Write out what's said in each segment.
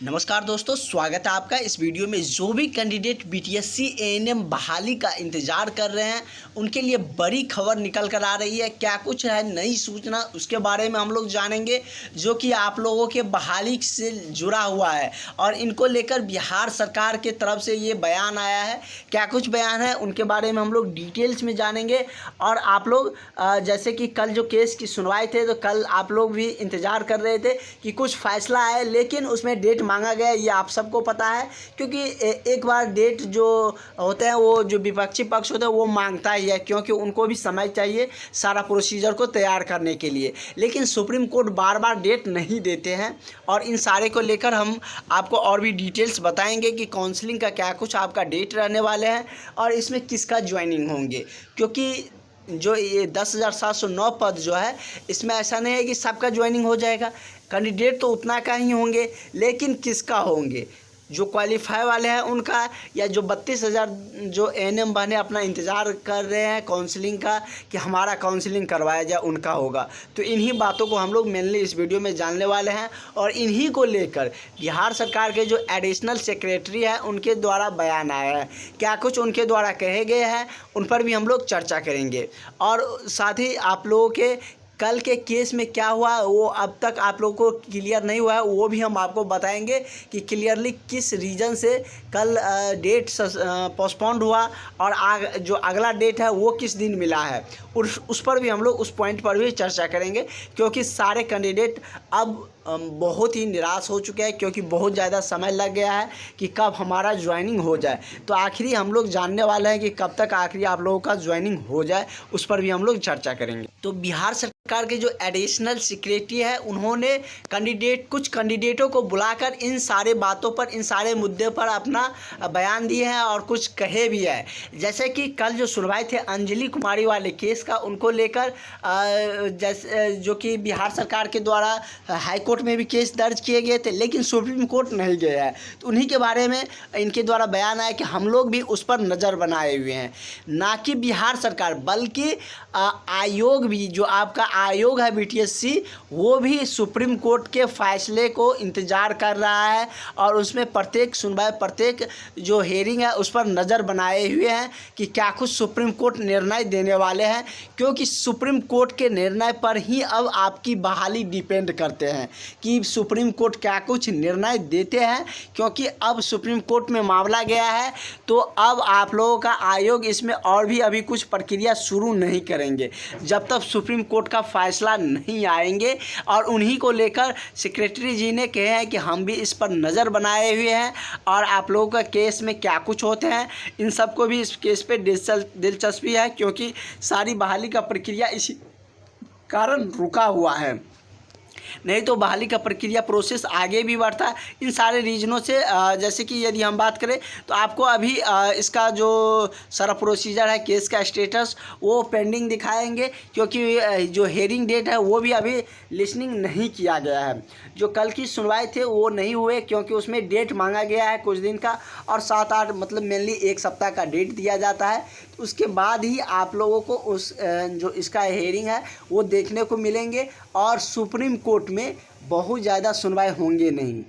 नमस्कार दोस्तों, स्वागत है आपका इस वीडियो में। जो भी कैंडिडेट बीटीएससी एएनएम बहाली का इंतज़ार कर रहे हैं उनके लिए बड़ी खबर निकल कर आ रही है। क्या कुछ है नई सूचना, उसके बारे में हम लोग जानेंगे, जो कि आप लोगों के बहाली से जुड़ा हुआ है और इनको लेकर बिहार सरकार के तरफ से ये बयान आया है। क्या कुछ बयान है उनके बारे में हम लोग डिटेल्स में जानेंगे। और आप लोग जैसे कि कल जो केस की सुनवाई थे, तो कल आप लोग भी इंतज़ार कर रहे थे कि कुछ फैसला आए, लेकिन उसमें डेट मांगा गया, ये आप सबको पता है। क्योंकि एक बार डेट जो होते हैं वो जो विपक्षी पक्ष होता है वो मांगता ही है, क्योंकि उनको भी समय चाहिए सारा प्रोसीजर को तैयार करने के लिए। लेकिन सुप्रीम कोर्ट बार बार डेट नहीं देते हैं और इन सारे को लेकर हम आपको और भी डिटेल्स बताएंगे कि काउंसलिंग का क्या कुछ आपका डेट रहने वाले हैं और इसमें किसका ज्वाइनिंग होंगे। क्योंकि जो ये 10,709 पद जो है, इसमें ऐसा नहीं है कि सबका ज्वाइनिंग हो जाएगा। कैंडिडेट तो उतना का ही होंगे, लेकिन किसका होंगे, जो क्वालिफाई वाले हैं उनका, या जो 32,000 जो एएनएम बने अपना इंतज़ार कर रहे हैं काउंसलिंग का कि हमारा काउंसलिंग करवाया जाए, उनका होगा। तो इन्हीं बातों को हम लोग मेनली इस वीडियो में जानने वाले हैं और इन्हीं को लेकर बिहार सरकार के जो एडिशनल सेक्रेटरी हैं उनके द्वारा बयान आया है। क्या कुछ उनके द्वारा कहे गए हैं उन पर भी हम लोग चर्चा करेंगे। और साथ ही आप लोगों के कल के केस में क्या हुआ वो अब तक आप लोगों को क्लियर नहीं हुआ है, वो भी हम आपको बताएंगे कि क्लियरली किस रीज़न से कल डेट पोस्टपोन्ड हुआ और जो अगला डेट है वो किस दिन मिला है, उस पर भी हम लोग उस पॉइंट पर भी चर्चा करेंगे। क्योंकि सारे कैंडिडेट अब बहुत ही निराश हो चुके हैं, क्योंकि बहुत ज़्यादा समय लग गया है कि कब हमारा ज्वाइनिंग हो जाए। तो आखिरी हम लोग जानने वाले हैं कि कब तक आखिरी आप लोगों का ज्वाइनिंग हो जाए, उस पर भी हम लोग चर्चा करेंगे। तो बिहार सरकार के जो एडिशनल सेक्रेटरी है उन्होंने कुछ कैंडिडेटों को बुलाकर इन सारे बातों पर, इन सारे मुद्दे पर अपना बयान दिए हैं और कुछ कहे भी है। जैसे कि कल जो सुनवाई थे अंजलि कुमारी वाले केस का, उनको लेकर जैसे जो कि बिहार सरकार के द्वारा हाई कोर्ट में भी केस दर्ज किए गए थे, लेकिन सुप्रीम कोर्ट नहीं गया है। तो उन्हीं के बारे में इनके द्वारा बयान आया कि हम लोग भी उस पर नज़र बनाए हुए हैं। ना कि बिहार सरकार बल्कि आयोग भी, जो आपका आयोग है बीटीएससी, वो भी सुप्रीम कोर्ट के फैसले को इंतज़ार कर रहा है और उसमें प्रत्येक सुनवाई, प्रत्येक जो हेयरिंग है उस पर नज़र बनाए हुए हैं कि क्या कुछ सुप्रीम कोर्ट निर्णय देने वाले हैं। क्योंकि सुप्रीम कोर्ट के निर्णय पर ही अब आपकी बहाली डिपेंड करते हैं कि सुप्रीम कोर्ट क्या कुछ निर्णय देते हैं। क्योंकि अब सुप्रीम कोर्ट में मामला गया है, तो अब आप लोगों का आयोग इसमें और भी अभी कुछ प्रक्रिया शुरू नहीं करेंगे जब तक सुप्रीम कोर्ट का फैसला नहीं आएंगे। और उन्हीं को लेकर सेक्रेटरी जी ने कहे हैं कि हम भी इस पर नज़र बनाए हुए हैं और आप लोगों का केस में क्या कुछ होते हैं, इन सबको भी इस केस पे दिलचस्पी है। क्योंकि सारी बहाली का प्रक्रिया इसी कारण रुका हुआ है, नहीं तो बहाली का प्रक्रिया प्रोसेस आगे भी बढ़ता है इन सारे रीजनों से। जैसे कि यदि हम बात करें तो आपको अभी इसका जो सारा प्रोसीजर है, केस का स्टेटस, वो पेंडिंग दिखाएंगे। क्योंकि जो हेयरिंग डेट है वो भी अभी लिसनिंग नहीं किया गया है। जो कल की सुनवाई थे वो नहीं हुए, क्योंकि उसमें डेट मांगा गया है कुछ दिन का, और 7-8 मतलब मेनली 1 सप्ताह का डेट दिया जाता है। तो उसके बाद ही आप लोगों को उस जो इसका हेयरिंग है वो देखने को मिलेंगे। और सुप्रीम कोर्ट में बहुत ज़्यादा सुनवाई होंगे नहीं,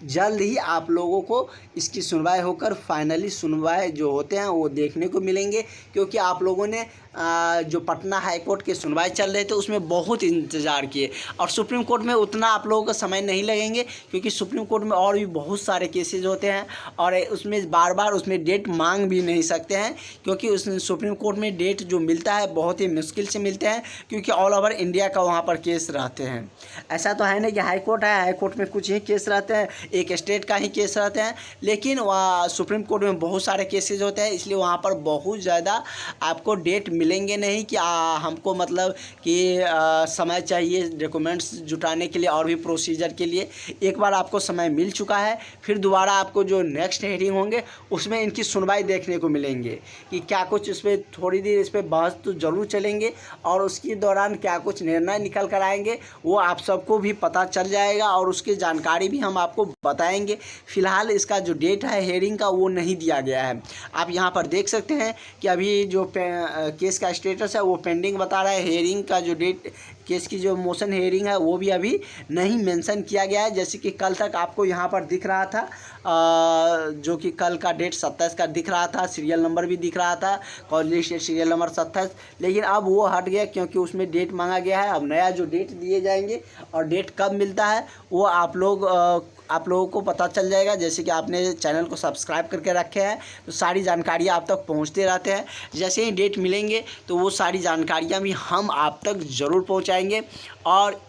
जल्द ही आप लोगों को इसकी सुनवाई होकर फाइनली सुनवाई जो होते हैं वो देखने को मिलेंगे। क्योंकि आप लोगों ने जो पटना हाई कोर्ट के सुनवाई चल रहे थे उसमें बहुत इंतज़ार किए, और सुप्रीम कोर्ट में उतना आप लोगों का समय नहीं लगेंगे, क्योंकि सुप्रीम कोर्ट में और भी बहुत सारे केसेज होते हैं और उसमें बार बार उसमें डेट मांग भी नहीं सकते हैं। क्योंकि उस सुप्रीम कोर्ट में डेट जो मिलता है बहुत ही मुश्किल से मिलते हैं, क्योंकि ऑल ओवर इंडिया का वहाँ पर केस रहते हैं। ऐसा तो है नहीं कि हाई कोर्ट है, हाई कोर्ट में कुछ ही केस रहते हैं, एक स्टेट का ही केस रहते हैं, लेकिन वहाँ सुप्रीम कोर्ट में बहुत सारे केसेज होते हैं। इसलिए वहाँ पर बहुत ज़्यादा आपको डेट मिलेंगे नहीं कि हमको मतलब कि समय चाहिए डॉक्यूमेंट्स जुटाने के लिए और भी प्रोसीजर के लिए। एक बार आपको समय मिल चुका है, फिर दोबारा आपको जो नेक्स्ट हेयरिंग होंगे उसमें इनकी सुनवाई देखने को मिलेंगे कि क्या कुछ इस पर थोड़ी देर इस पर बहस तो ज़रूर चलेंगे और उसके दौरान क्या कुछ निर्णय निकल कर आएंगे वो आप सबको भी पता चल जाएगा और उसकी जानकारी भी हम आपको बताएंगे। फिलहाल इसका जो डेट है हेयरिंग का वो नहीं दिया गया है। आप यहाँ पर देख सकते हैं कि अभी जो केस का स्टेटस है वो पेंडिंग बता रहा है। हेयरिंग का जो डेट केस की जो मोशन हेयरिंग है वो भी अभी नहीं मेंशन किया गया है। जैसे कि कल तक आपको यहाँ पर दिख रहा था, जो कि कल का डेट 27 का दिख रहा था, सीरियल नंबर भी दिख रहा था, कॉल लिस्ट सीरियल नंबर 27, लेकिन अब वो हट गया क्योंकि उसमें डेट मांगा गया है। अब नया जो डेट दिए जाएंगे और डेट कब मिलता है वो आप लोगों को पता चल जाएगा। जैसे कि आपने चैनल को सब्सक्राइब करके रखे हैं तो सारी जानकारियाँ आप तक पहुंचते रहते हैं। जैसे ही डेट मिलेंगे तो वो सारी जानकारियाँ भी हम आप तक ज़रूर पहुंचाएंगे। और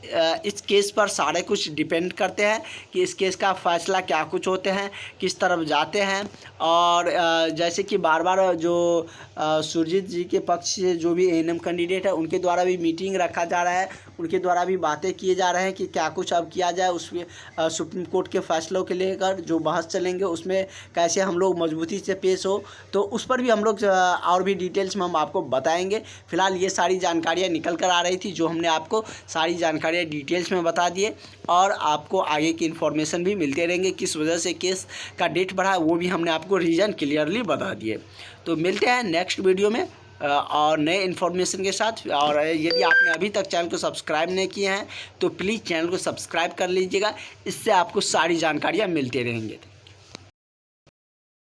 इस केस पर सारे कुछ डिपेंड करते हैं कि इस केस का फ़ैसला क्या कुछ होते हैं, किस तरफ जाते हैं। और जैसे कि बार बार जो सुरजीत जी के पक्ष से जो भी एएनएम कैंडिडेट है उनके द्वारा भी मीटिंग रखा जा रहा है, उनके द्वारा भी बातें किए जा रहे हैं कि क्या कुछ अब किया जाए। उसमें सुप्रीम कोर्ट के फैसलों के लेकर जो बहस चलेंगे उसमें कैसे हम लोग मजबूती से पेश हो, तो उस पर भी हम लोग और भी डिटेल्स में हम आपको बताएंगे। फिलहाल ये सारी जानकारियाँ निकल कर आ रही थी जो हमने आपको सारी जानकारियाँ डिटेल्स में बता दिए, और आपको आगे की इन्फॉर्मेशन भी मिलते रहेंगे। किस वजह से केस का डेट बढ़ा वो भी हमने आपको रीज़न क्लियरली बता दिए। तो मिलते हैं नेक्स्ट वीडियो में और नए इन्फॉर्मेशन के साथ। और यदि आपने अभी तक चैनल को सब्सक्राइब नहीं किए हैं तो प्लीज़ चैनल को सब्सक्राइब कर लीजिएगा, इससे आपको सारी जानकारियाँ मिलते रहेंगे।